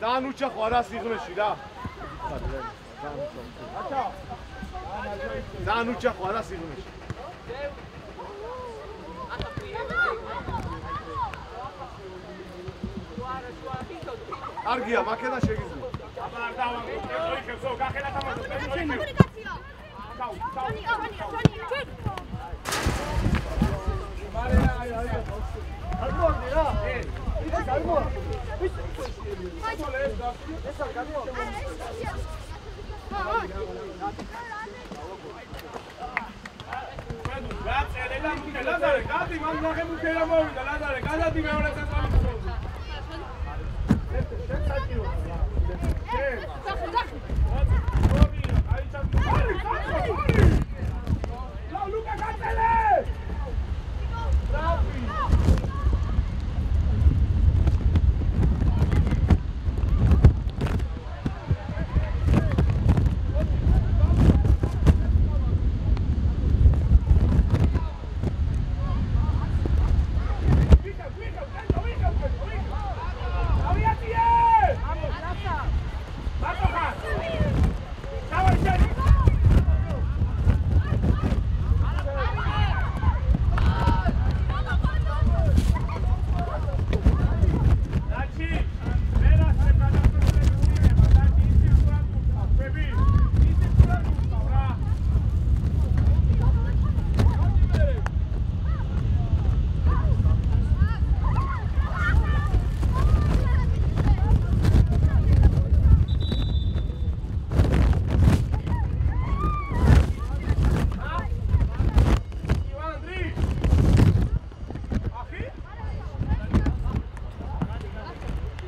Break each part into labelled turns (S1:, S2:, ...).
S1: Danucha xara siğmeşi da. Danucha xara siğmeşi. Argia, makeda შეგიძლია.
S2: აბა დავა, ოიქებს, გახელა თამაშო.
S3: კომუნიკაცია.
S2: ჩაუ.
S1: მარე აი. არ მოდი რა. ეს არ მოდი.
S2: Lazare, gadi man nage mukera movida, Lazare, gadati მეორე წამი.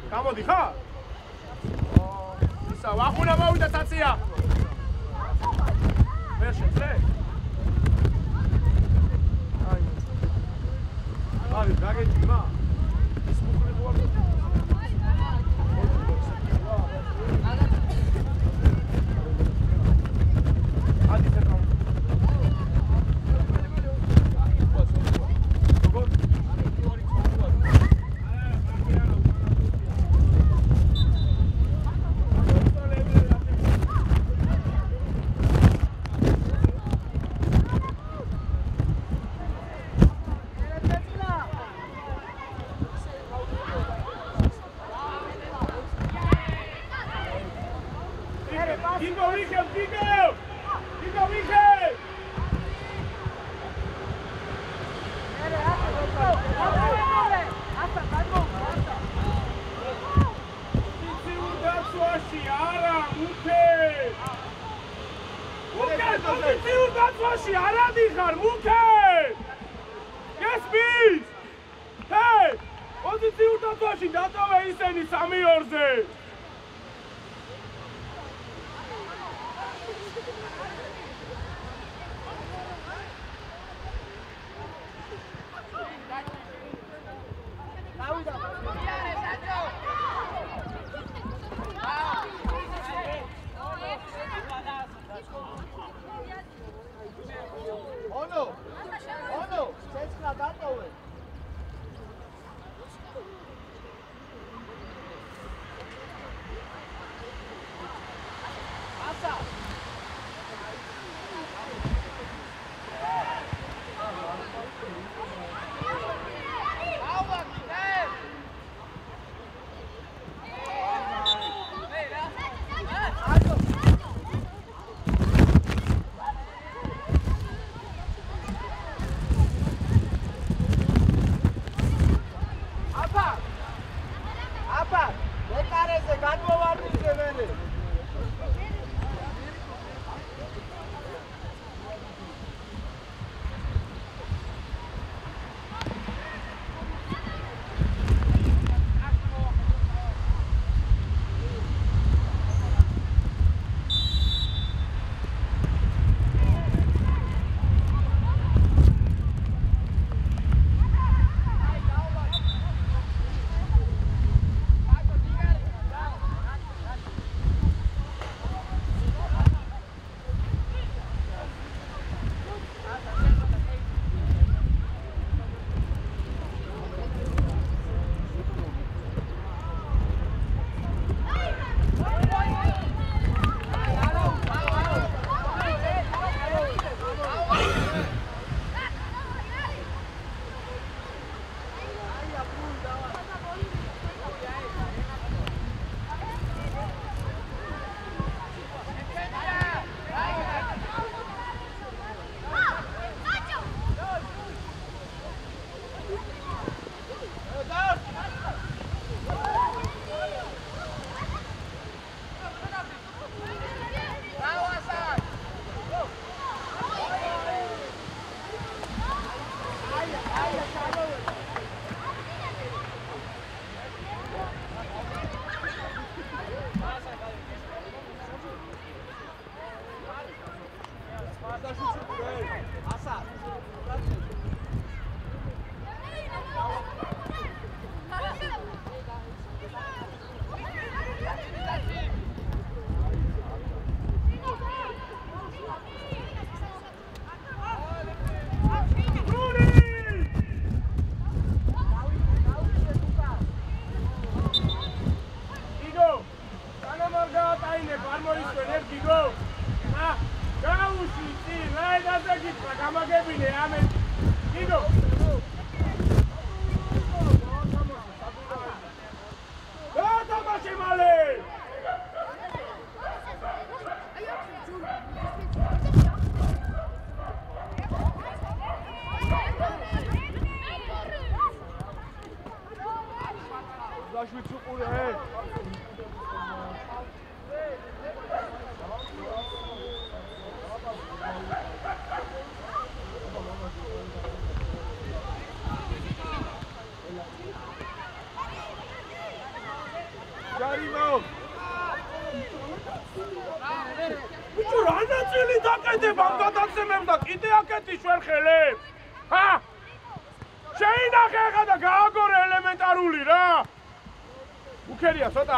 S2: გამოდი ხა? ისა ვახუნა მოვიდა საცია. ვერ შეძლე? აი. აი, გაგეჭიმა. ის მუქრე მოვა. ადი ფეკა. მუქე პოზიციურ დაცვაში არ ადიხარ მუქე გესმის ჰეი პოზიციურ დაცვაში დაწოვე ისინი 3-2-ზე
S1: Ono, შეცხრა დატოვე. аса.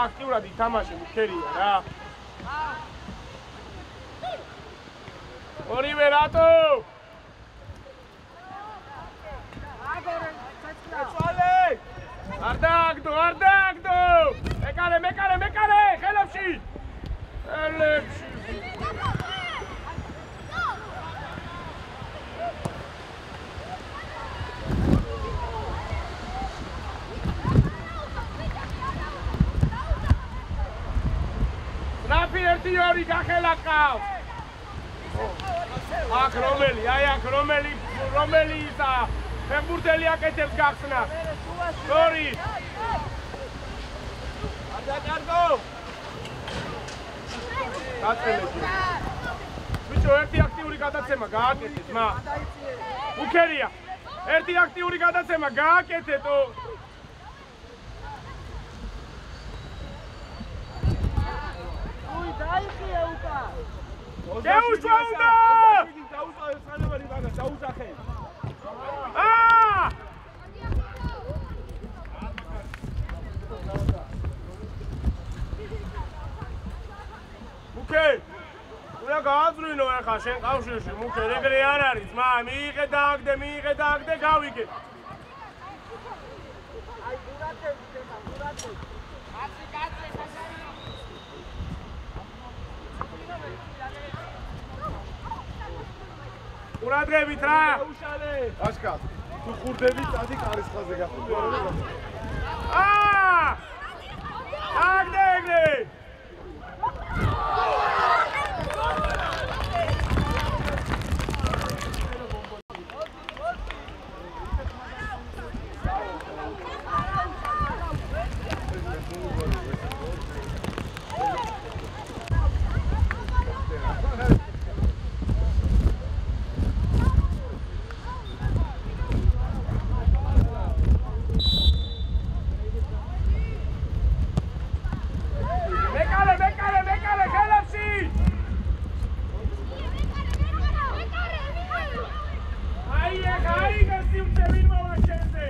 S2: აქტიურად ითამაშე მუქერია რა. ორივე რატო? წვალე! არ დააგდო! მეკარე, ხელებში! Tiori gakhelaqav. Ak romeli ისა ფეხბურთელი აკეთებს გახსნას. Sorry. არ დაკარგო. გაწელეთ. ბიჭო, ერთი აქტიური გადაცემა გააკეთეთ, მა. უკერია. ერთი აქტიური გადაცემა გააკეთეთო.
S1: უი, დაიხია უკა.
S2: შეუშვა უნდა!
S1: დაუსწავლე ხანებარი მაგას, დაუსახე.
S2: აა! მუქე! უნდა გააძვრინო ახლა შენ კავშირში, მუქე, ეგრე არ არის, მა, მიიღე დააგდე, გავიგე.
S1: აი, გურატები, შემა, გურატები. კაცი,
S2: ყურადღებით რა!
S1: უშალე.
S3: აშკა, თუ ხურდები, წადი კარისხაზე გახურდი.
S2: აა! აგდე ეგრე! მეკარე, ხელებში! აი, გასიუცე ვინ მოვა შენზე!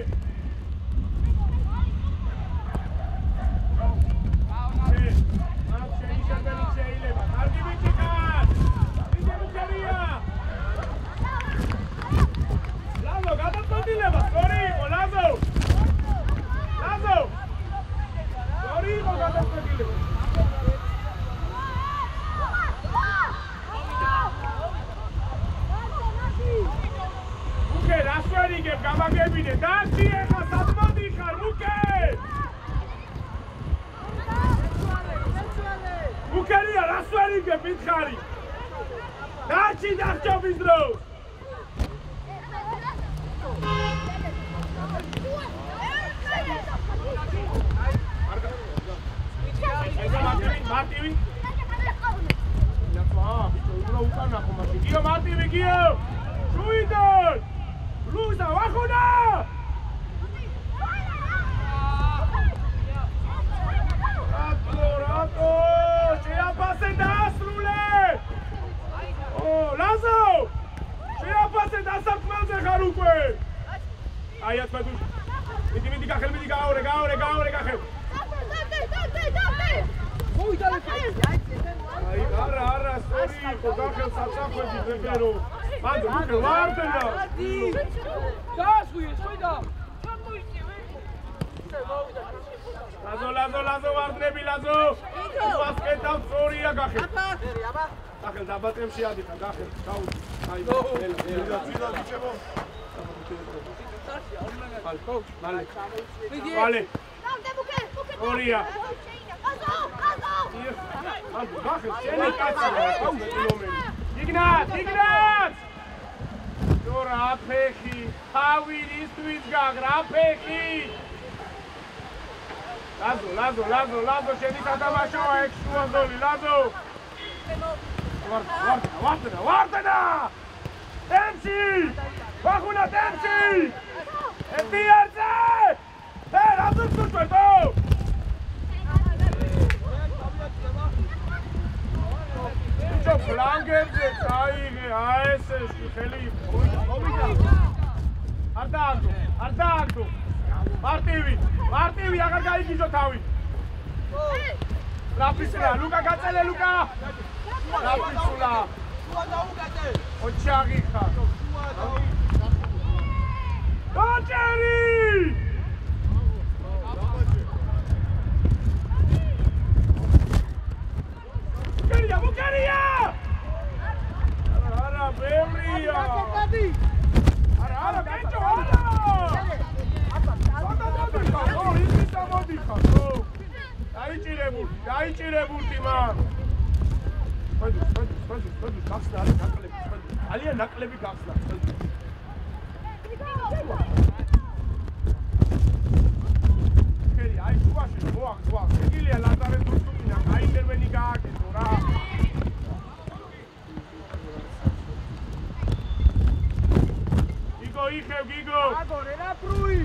S2: გამაგებინე და ხიეხა სადმოდი ხარ მუკე მუკერია რას ვერ იგებ მითხარი დაჩი დახჭობის დროს მარტივი ნახვა ბიჭო უნდა უკანახო მაშინ გიო მარტივი გიო შუიდონ Luza, ვახუნა! რატო, შეაფასე დაასრულე! ლაზო! შეაფასე დასაქმელზე ხარ უკვე! აი, ათმედუ. მიდი გახელ, მიდი გააორე გახელ. აი, არა, სწორი იყო, გახელ საწახვები ვეგერო. მანდ მუკე ვარდენა.
S1: გასვიე, შევიდა.
S2: ლაზო ვარდნები ლაზო. ბასკეტავ სწორია გახელ.
S1: აბა.
S2: გახელ დაბატემში ადიხარ, გახელ. გაუდი. აი,
S3: ძილა ბიჭებო.
S2: მალე. მალე. ორია. მანდ გახელ შენი კაცია, გაუდი მომენტი. იგნაც! Dora apexi, თავისთვის გაგრა apexi. ლაზო, შენი სადამაშოა ეგ შუა ზოლი, ლაზო. ვარდენა! ტემში! ვახუნა ტემში! ეთიარზე! რაზო გწვეთო? Čo flangerze წაიღე აესეში ხელი მოვიდა არ დააგდო მარტივი აღარ გაიგიზო თავი რაფისულა ლუკა გაწელე ლუკა რაფისულა ოჩაღი ხარ ოჩერი მუკერია არა ბევრია არა ბიჭო დაიჭირებულდი მან გახსნა ალია ნაკლები გახსნა აი შუაში მოაგზვა ეგილია ლაზარეს რუსტუმინა გაინტერვენი გააკეთო რა
S1: ბრუი.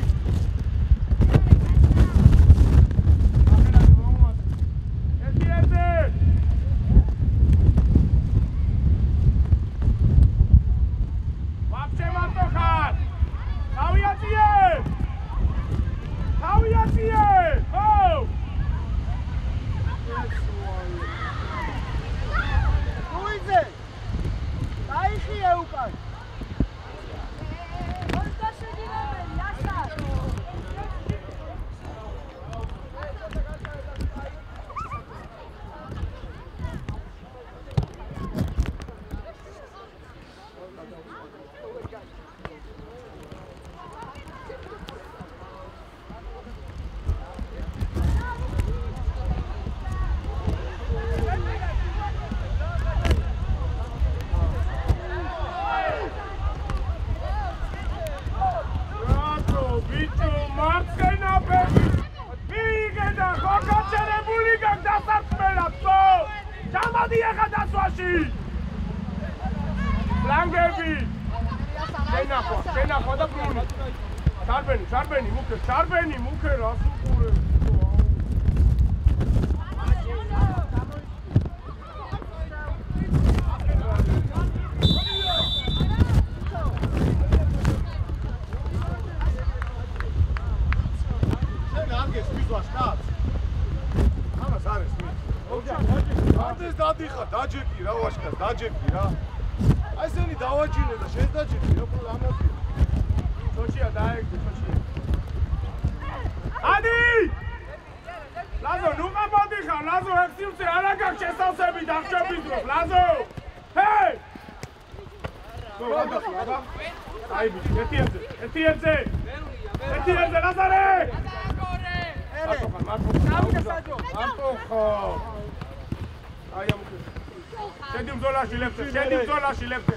S1: Charbeni, muke rasu pure.
S3: დაჯექი რა ვაშკას, დაჯექი რა. აი ესენი დავაჯინე და შენ დაჯექი რა ამაზე.
S2: ჩოჩია დაეგდე, ჩოჩია. ადი! ლაზო, ნუ ყამოდი ხარ, ლაზო, ექსიუსი არა გაქვს შესავსები დახჭების დროს, ლაზო! ჰეი! აი ბიჭი, ერთი ერთზე, ლაზარე! მარტო ხარ. აი ამქე. შედი ბრძოლაში ლეფტე.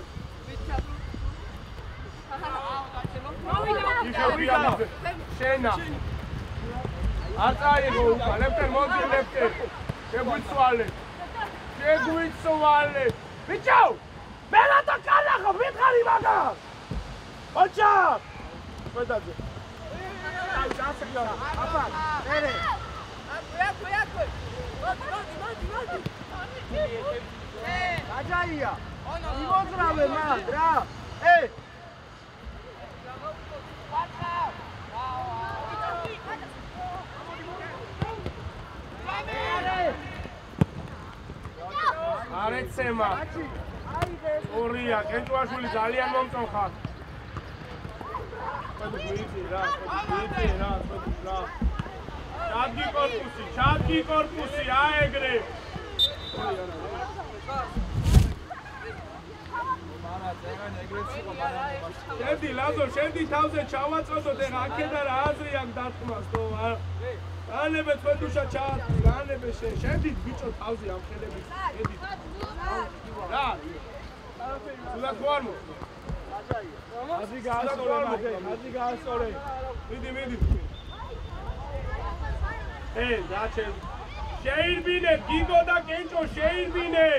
S2: შენა. არ წაიღო უკან, ლეფტე მოდი ლეფტე. შეგვიცვალე. ბიჭო! მე რატო კალახო, მითხარი მაგას! ოჩა! შედაძე. აი, დასწრია. აბა, მერე. აკვე. მოდი. აჯაია. იმოძრავე მაგ რა. არეცემა. ორია, კენჭუაშვილი ძალიან მომწონხარ. ჩადგი კორპუსი, აეგრე. შედი ლაზო, შედი თავზე ჩავაწოდოთ ეხა აქედან რა აზრი აქვს დათქმას თო ანებე თვედუშა ჩაატი, ანებე შედით ბიჭო თავზე ამ ხელებით, შედით. რა? სულად ხوار მო? აზრი გაასწორე. მიდი. დაჩე. შეირბინე, გიგო და კენჭო შეირბინე.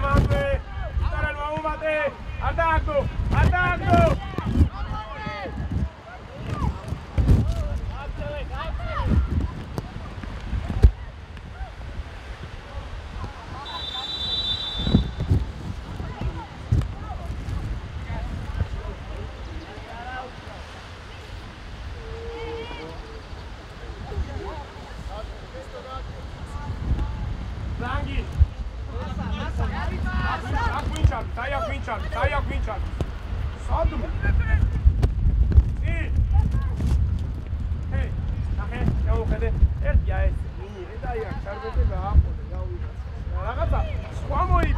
S2: Mande. Stare nuovo mate. Attacco. Langhi. Sai a Quinchard. Sodom. Sì. Siamo cadere. Dai, servete da ragazza, squamoli.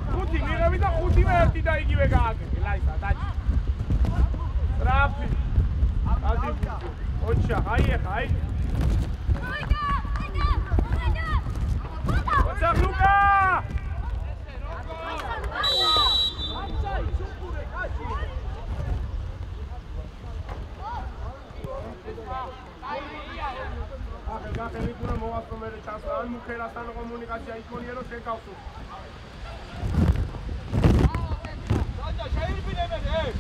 S2: Tutti, mi ravita tutti verti dai chi vegate. Dai, dai. Rappi. Occia, hai. What's up, Luca? გახელი თუ რომ მოვასწრო მე ჩანს ან მუქერასთან კომუნიკაცია იქონია რომ შეკავსო. და შეირბინებენ ეს.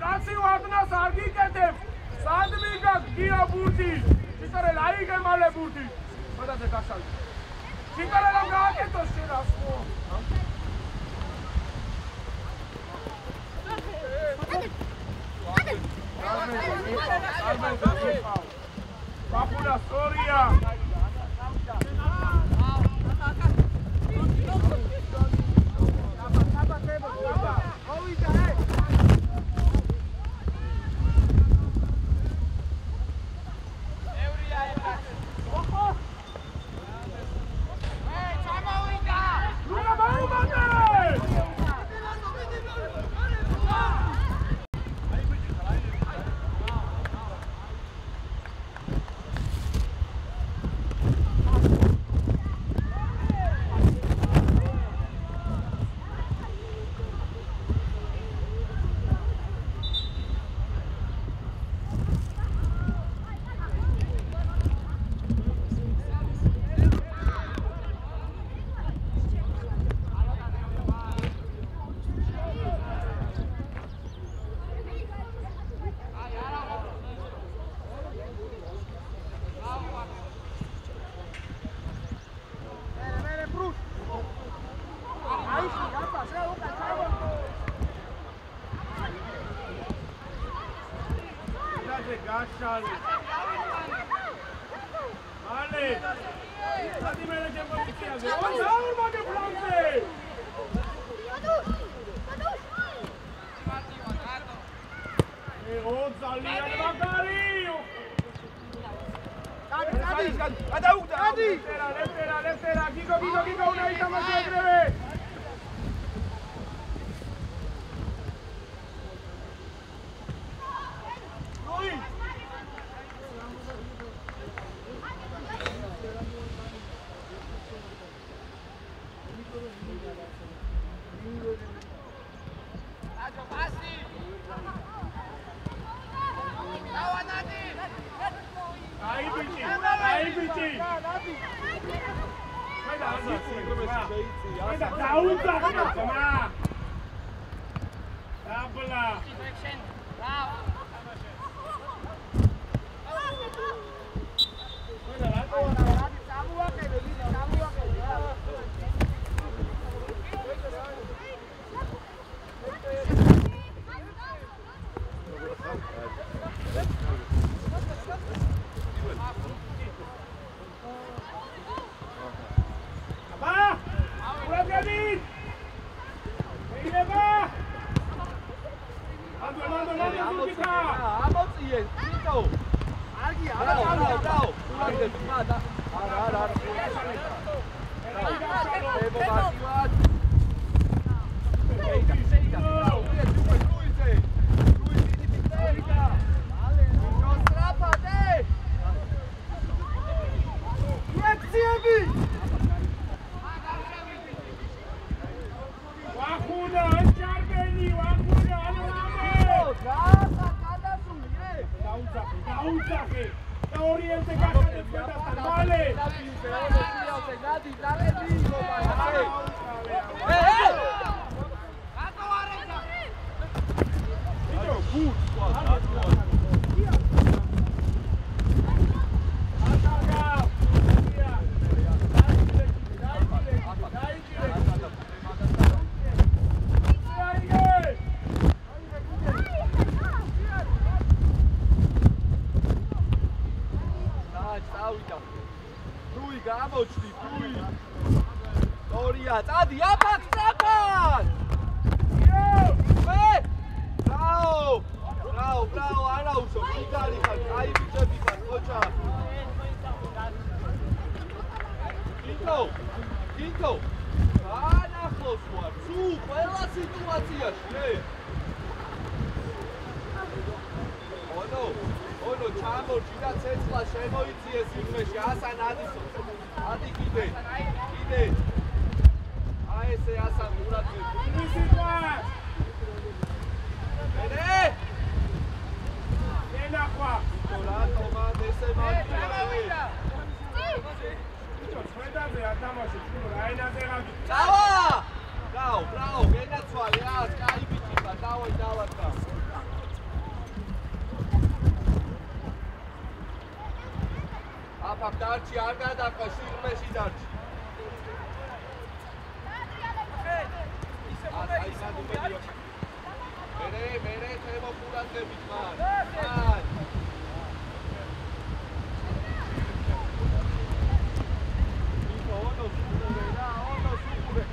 S2: კაცი ვარდნას არ გიკეთებ. სად მიგაკ გია ბურთი. სიტარელ აიგე მალე ბურთი. მოდაზე გაშალე. სიტარელამ გააკეთო შენ ასო. ბაფულა სორია.
S1: ონო ჩამორჩი და ცეცხლა შემოიციეს იმეში ასან ადისო ადი კიდე აი ესე ასან ურაცხები
S2: ისივა
S1: მერე
S2: ენახვა
S1: რატომა ესე მაგია
S2: ჩვენდაზე არ დამაშე ჩვენ რაინაზე გავი
S1: დავა ბრავო გენაცვალე რა კაი ბიჭია დავადა აფაფ დარჩი არ გადაყვა სიღმეში დარჩი მერე თემო ყურადღებით მან ონო სუპურე რა ონო სუპურე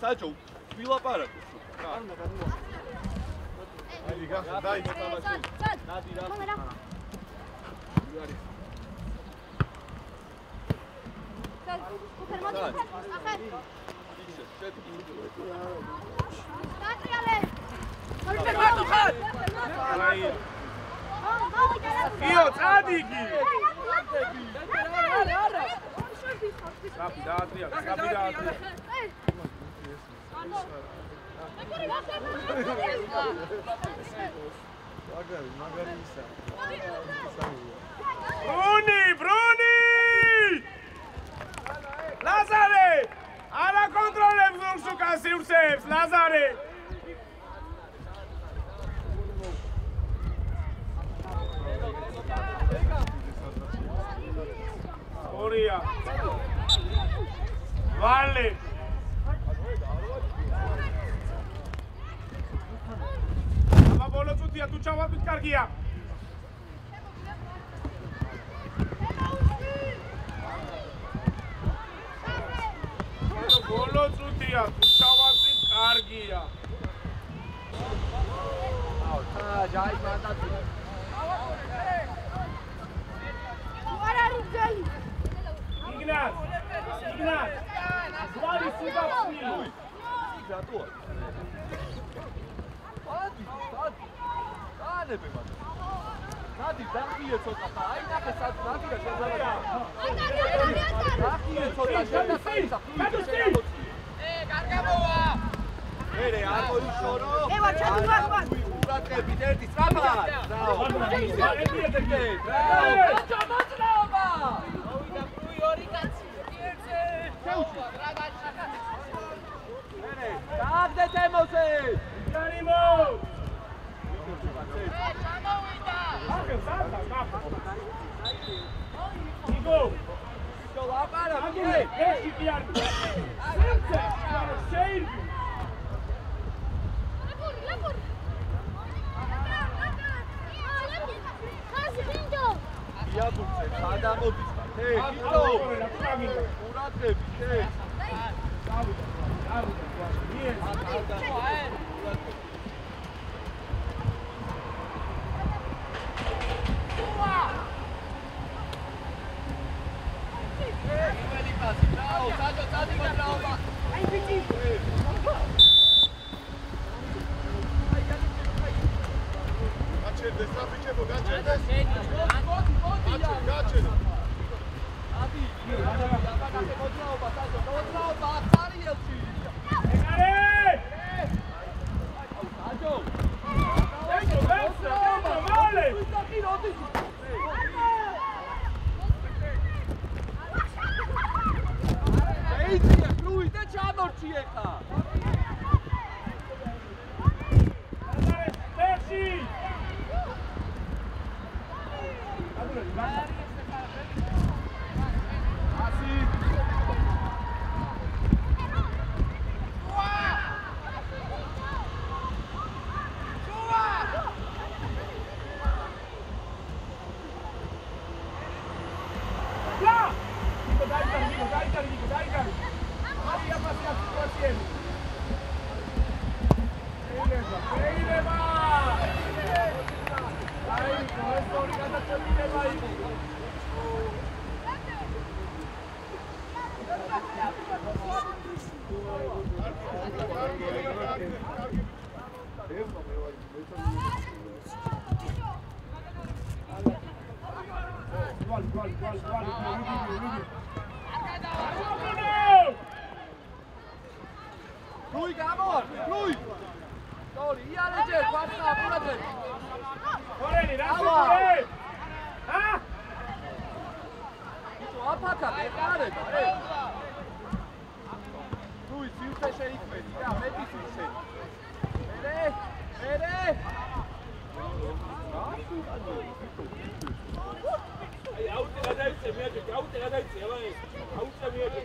S1: საჯო ვილაპარაკო რა აი გახდა დაი მეტამაში ნადი რა
S2: იო წადიგი Rapidate. Bruni! Lazare! Ara controlem Zursuka Sirsevs, Lazare! Oria. Vale. Aba bolo tutia tu chavabit kargia. Bolo tutia tu chavabit kargia.
S1: Jai mata tu.
S2: Ignat. Zvali Sivapsi.
S1: Gato. Dane bema. Nadi dakhile ცოტა. აი ნახე სად ნადია შეძლებია. დაkhile ცოტა შეძლებია. გარგამოვა. მერე არ მოიშორო. ევარ ჩადუღვა. ურატებით ერთი სწრაფად. ჩამოწნაობა. მოვიდა პრუი ორი კაცი. ერთზე. მერე დაგდეთ ემოზე. განიმო.
S2: Igo!
S1: Igo, lapara,
S2: Agile, ești chiar! Simțe! Șeirbi!
S4: Lepur! Hazi, vinto!
S1: Ia buțe, sada mobista, te, Igo! Uratrebi, te!
S3: გაჩერდეს რა ბიჭებო, გაჩერდეს. გაჩერდეს. აბი, გადაგაკეთე მოძრაობა, საზო, მოძრაობა, წარიელში.
S2: ეგარე!
S3: აჯო.
S2: მალე!
S1: ეიცია, გრუი და ჩამორჩი ეხა.
S2: ფერში!
S1: Lui, გამოვარ, lui. Sorry, იალე ჯერ, ყვაცა, ყურადღე.
S2: ორენი, რა შეგვიძლია? ჰა?
S1: იცო, აფაკა, ეკარება, lui, სიუცე შეიქმენი, რა, მეტი სიუცე. მერე.
S2: აი, აუტე გადაიწე, მეაჯე, აუტე გადაიწე, აბა, აუტე მეაჯე.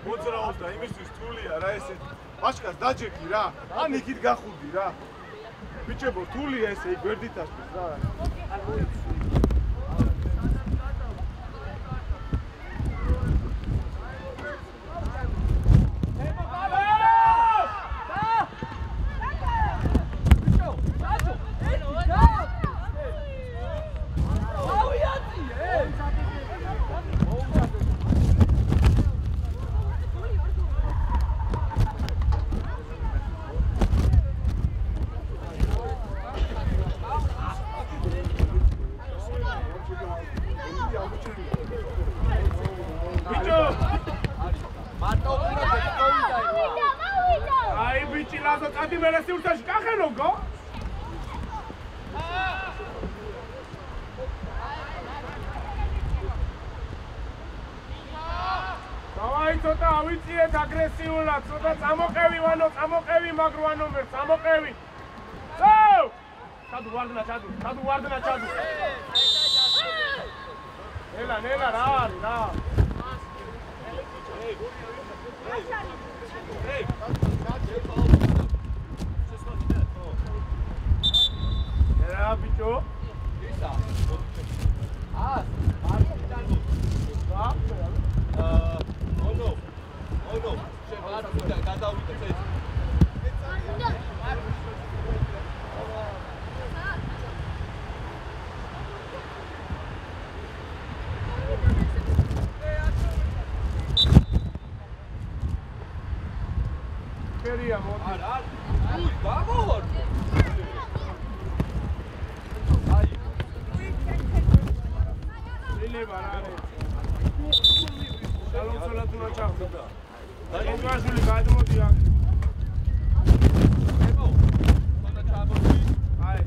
S3: მოძრაობს და იმისთვის თულია რა ესე ბაშკას დაჯექი რა ან იქით გახუდი რა ბიჭებო თულია ესე გვერდით ასწრებს რა აგრესიულად, ცოტა წამოყევი ვანო, წამოყევი მაგრვანო ვერ, წამოყევი. ო! ჩადუ ვარდნა, ჩადუ. ნელა რა არის რა? რა ბიჭო? ისა.
S1: no, შენ გადავიდეთ ეს.
S2: მოდია მოდი
S1: უი გამოვარ
S2: ილება რა არის შალომსოლად უნდა ჩახდება და ინგრასული გადმოდი აქ
S1: ებო ხოდა ჩაბოდი
S2: აი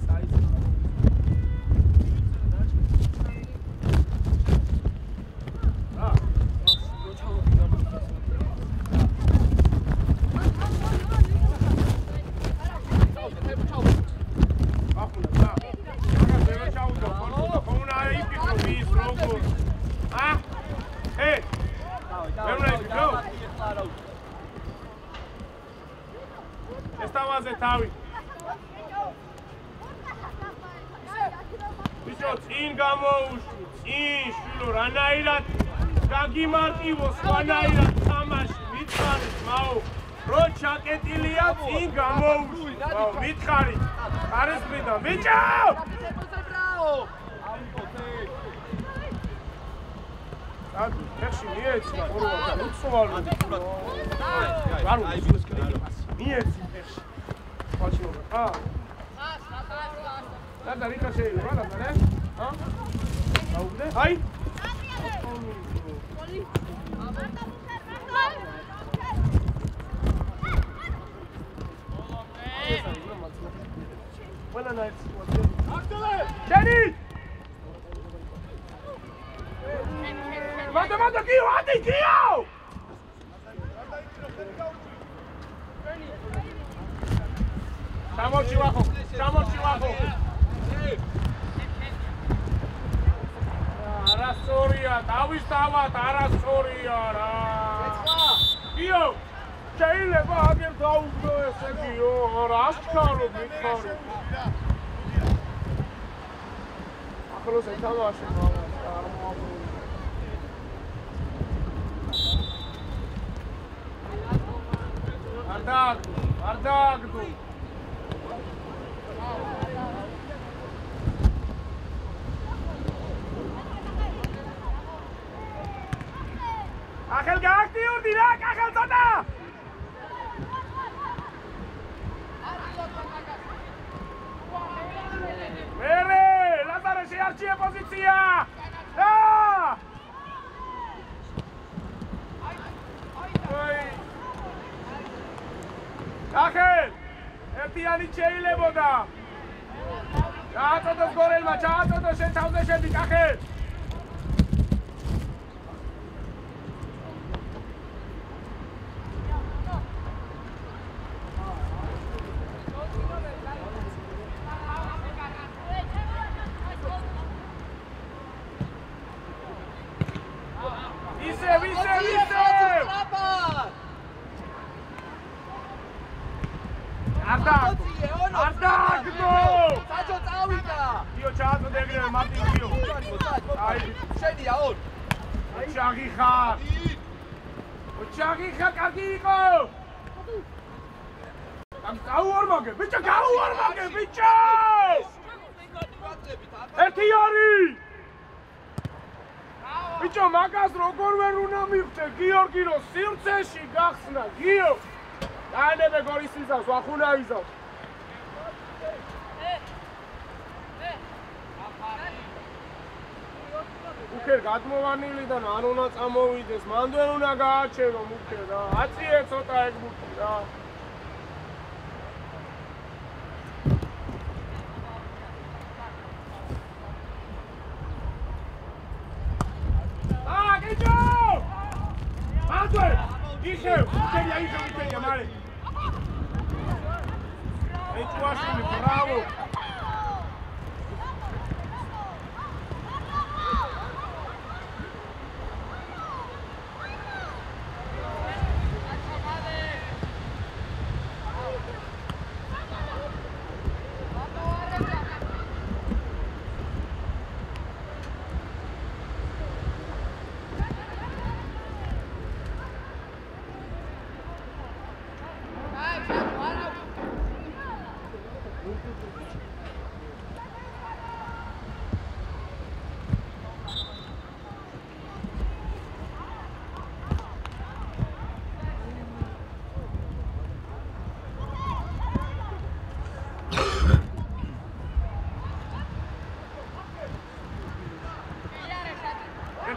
S2: თავი ბიჭო წინ გამოუშვი წინ შვილო რანაირად გაგიმარტივო სხვანაირად თამაში მითხარი მაო რო ჩაკეტილია წინ გამოუშვი მაო მითხარი არესმიდან ბიჭო აკუ ფეხში მიეცი ყურვა და უცვალო ვარო მიეცი ფეხში Почему? Да, Рика შეიძლება, რა და? აუგდე? აი! ყველა ნაიც მოდი. აქტელე! ჯენი! მანდა გიო, ადი გიო! Samoci łacho! Arasoria, davis davat, arasoria ra! Gio! შეიძლება აგერ დაუგდო ესე გიო, რა ასჩქარო მითხარი. ახლოს ეთამაშე მამას, არ მოაგვი. არ დააგდო. ახალ გააქტიურდი რა, ახალ წონა! მერე, ლაზარე შეარჩიე პოზიცია! და! ახალ! ერთიანი შეიძლებოდა! ჩააწოდოს გორელმა, ჩააწოდოს შენ თავზე შედი, ახალ! Očagícha, kargi iko! Gauvārmāge, biča, gauvārmāge, biča! Ertījārī! Biča, magās rogor ver una mirte, Giorgi ro sirceši gahsna, Gio! Dainebe goris izavs, vahuna izavs. უქერ გადმოვანილიდან არ უნდა წამოვიდეს, მანდ ვერ უნდა გააჩერო მუქე რა. აციე ცოტა ეგ მუქი რა. გიჯო! მანდ ვერ! იხევ, იხევ, მარე. ეჭვაშვილი, ბრავო!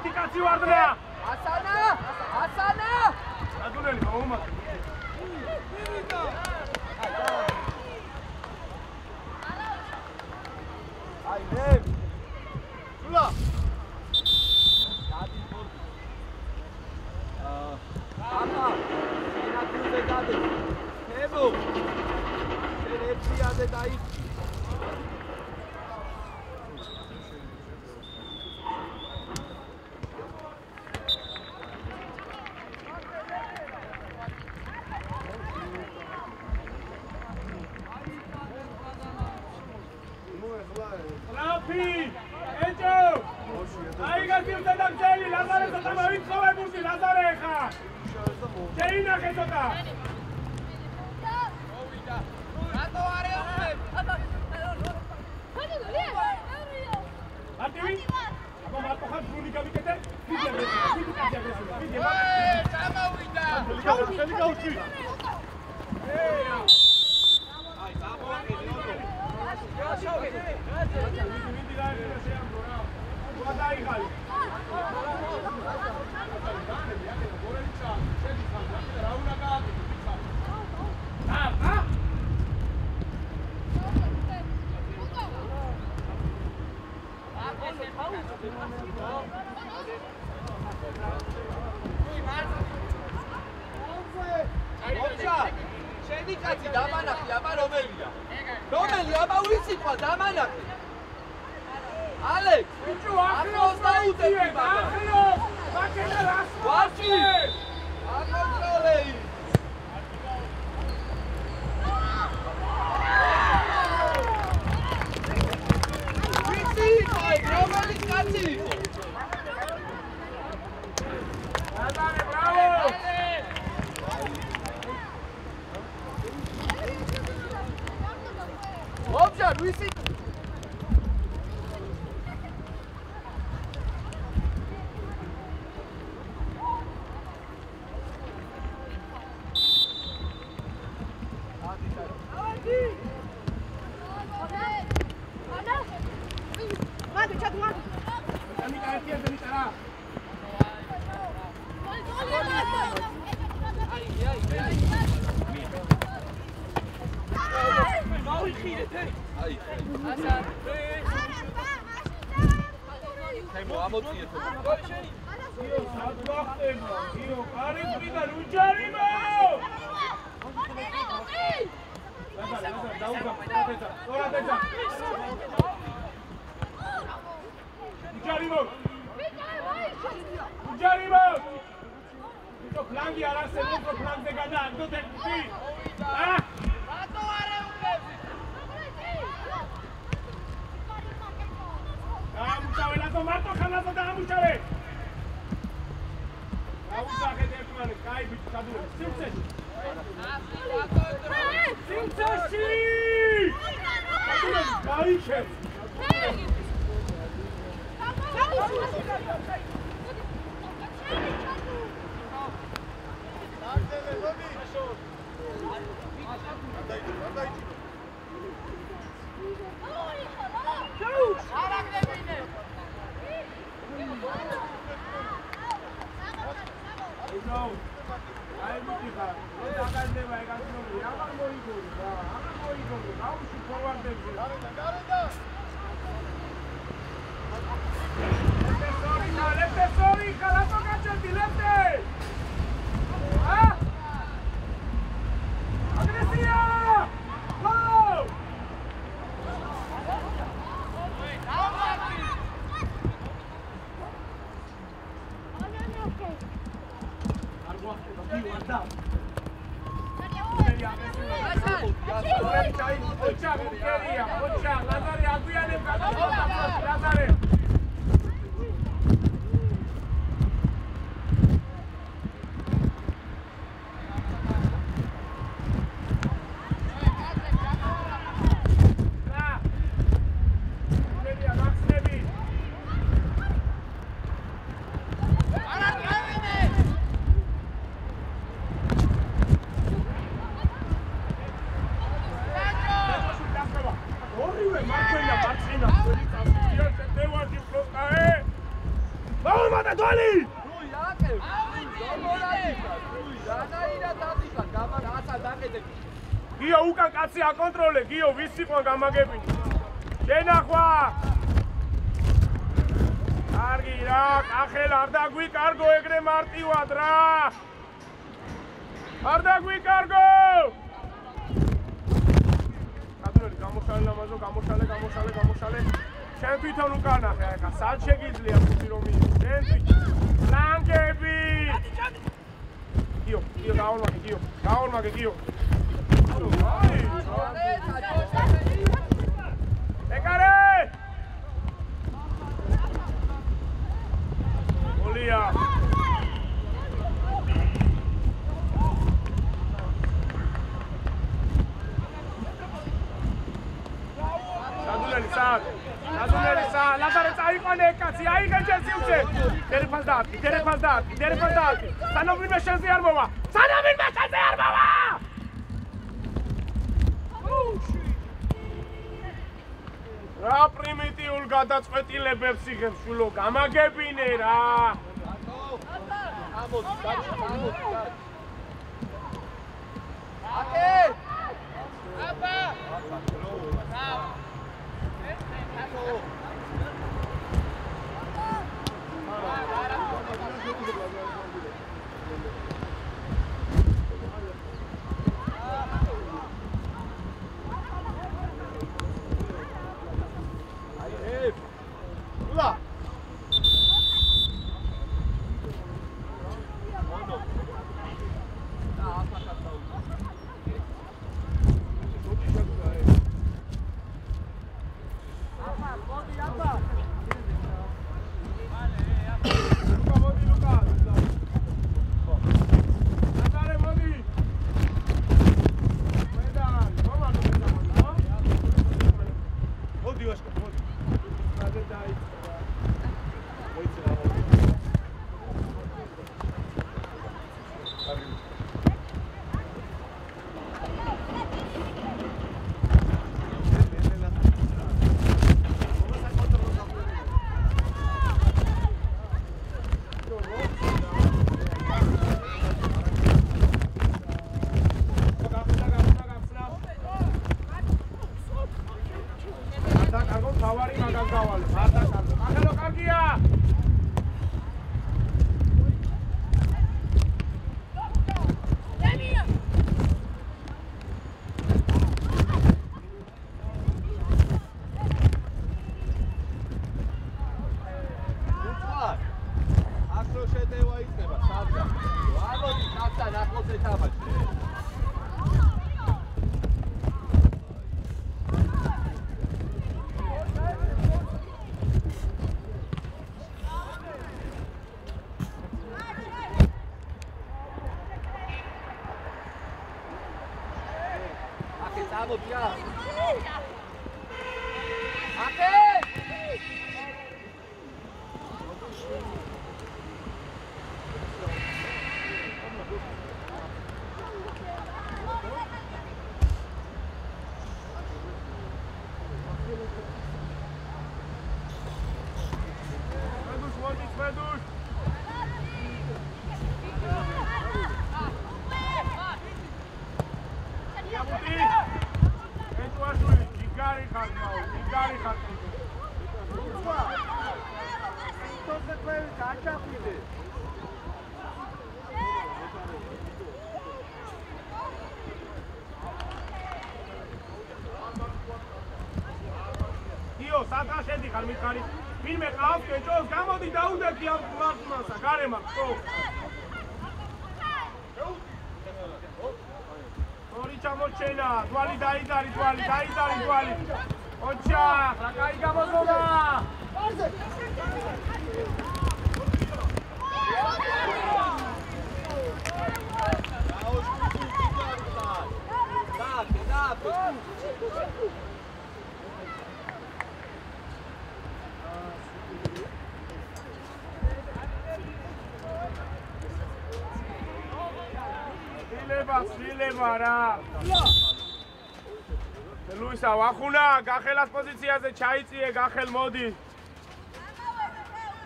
S2: ერთი კაცი ვარდნა.
S4: ასანა!
S2: ადუნელი მომაკ.
S1: აი მე. სულა. აბა, ენაგურზე გადი. თემო. შენ ერთიაზე დაიწი.
S2: Marcena, Marcena, მოდი დვალი
S1: რუი აკევ
S2: გიო უკან კაცი აკონტროლე გიო ვის იყო გამაგებინი შენახვა კარგი რა კახელ არ დაგვიკარგო ეგრე მარტივად რა არ დაგვიკარგო აბლორი გამოშალე ლამაზო გამოშალე შენ თვითონ უკან ახე ახლა სად შეგიძლია ხუთი რომ მიიღო შენ თვითონ ლანგები გიო გაორმაგე გიო ეკარე ოლია სადუნელი სად ლაზარე წაიყვანე კაცი აიღე ჯერსიუცე დერეფას დაატკი სანოვინმა შენზე არ მოვა რა პრიმიტიულ გადაწყვეტილებებს იღებს შულო გამაგებინე რა ვინმე ყავს კეჭოს გამოდი დაუდექი ამ მართმასა გარემართ ხო ორი ჩამოჩენა თვალი დაიდარი ოჩახ რა კაი გამოზონა სილება რა ლუისა ვახუნა გახელას პოზიციაზე ჩაიწიე გახელ მოდი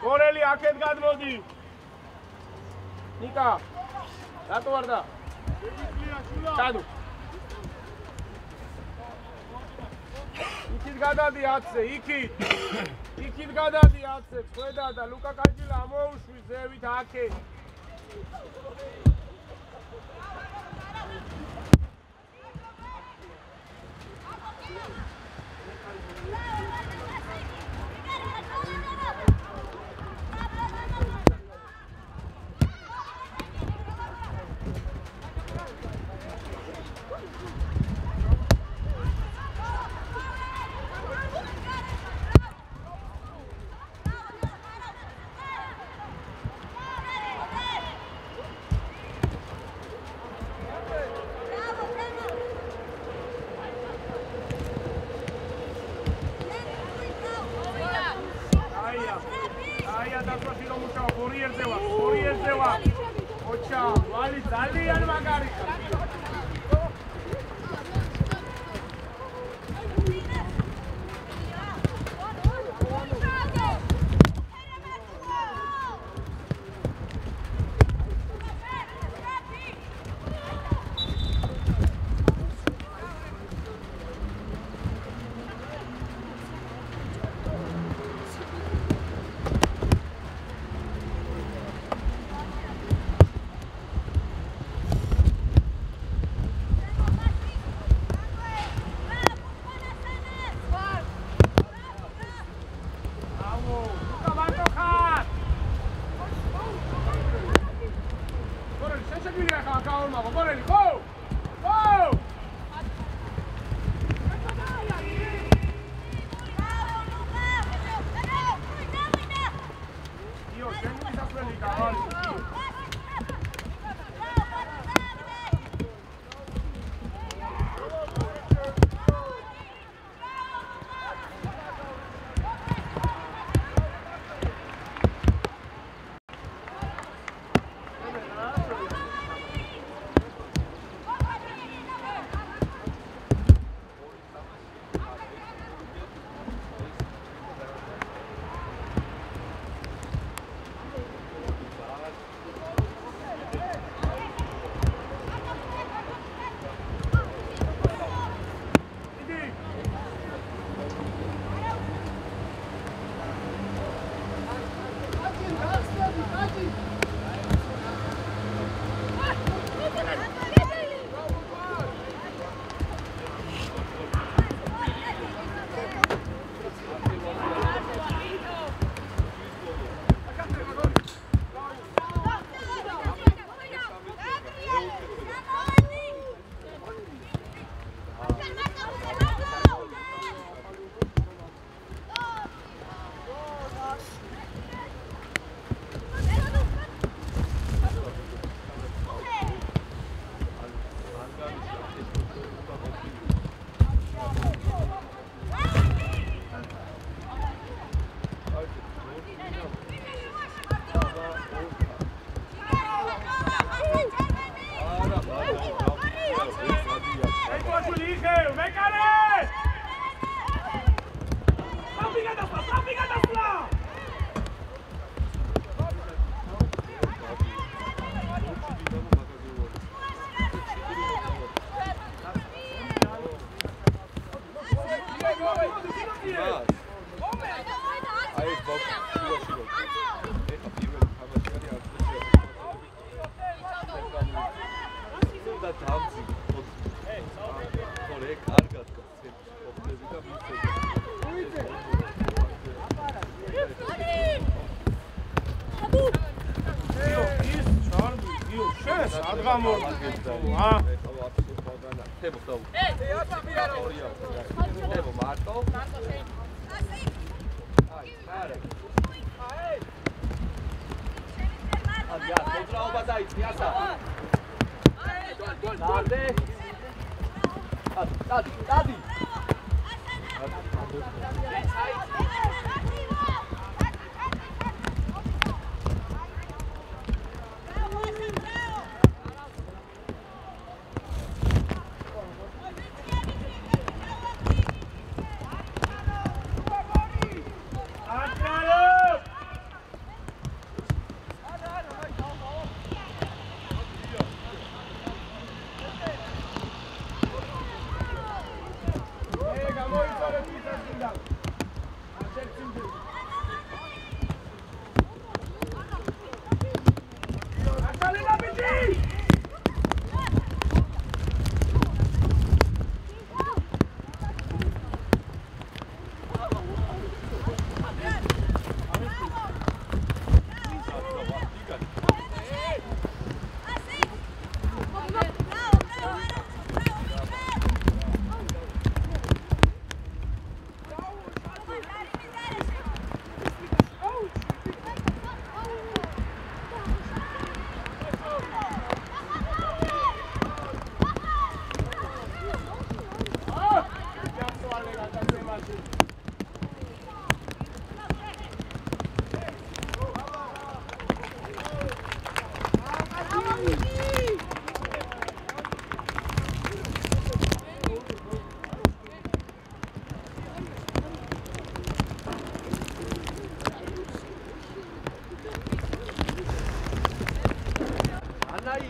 S2: გორელი აქეთ გადმოდი. ნიკა. რატო არ და? ჩადო. იქით გადადი 10-ზე, იქით. იქით გადადი 10-ზე, წვედა და ლუკა კაჭილა ამოუშვი ზევით აქეთ.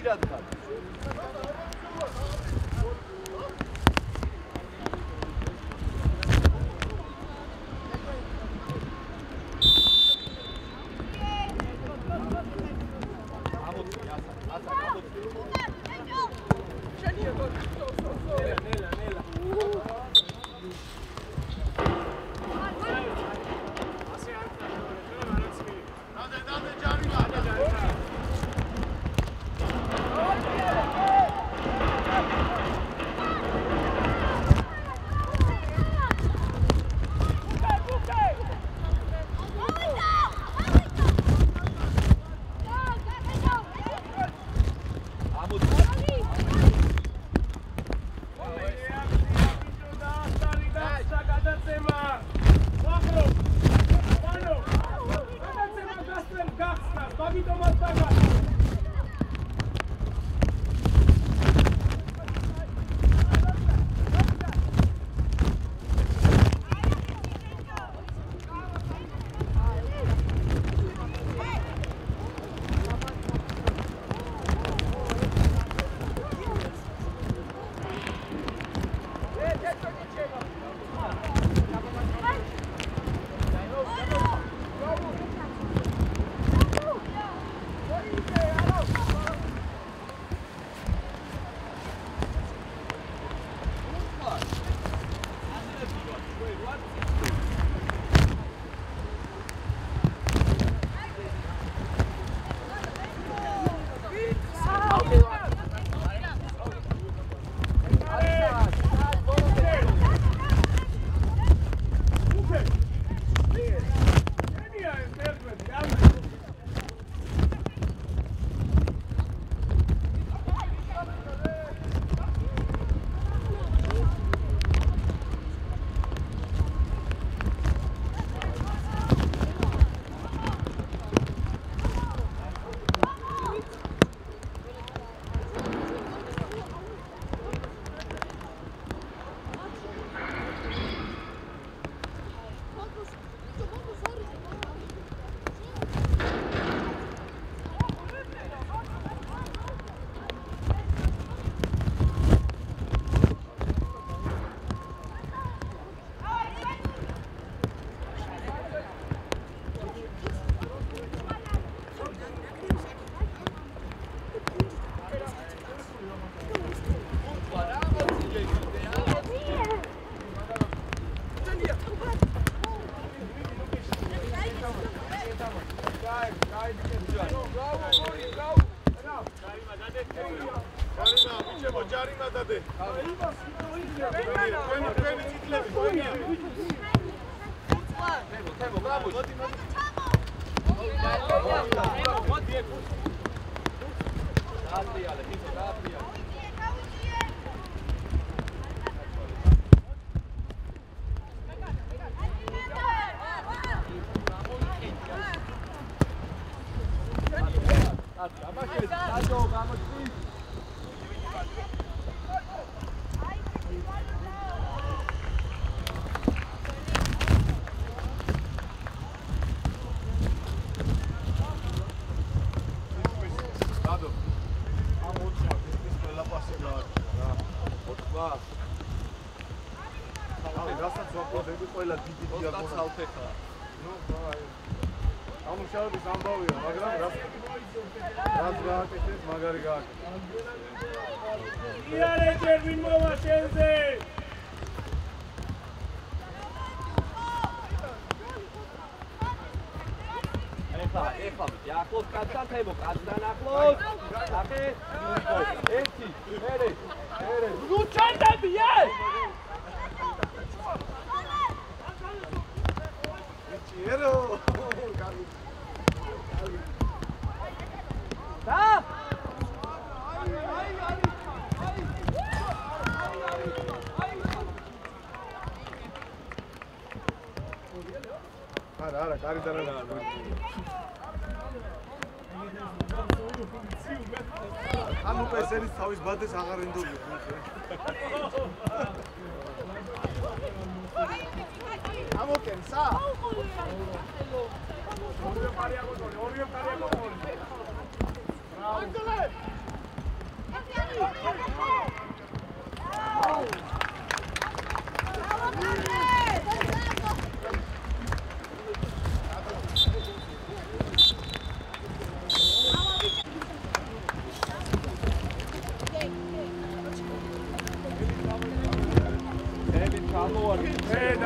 S1: ხშირად ხარ.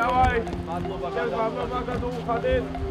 S2: давай. Мадლობა გადაუხადეთ.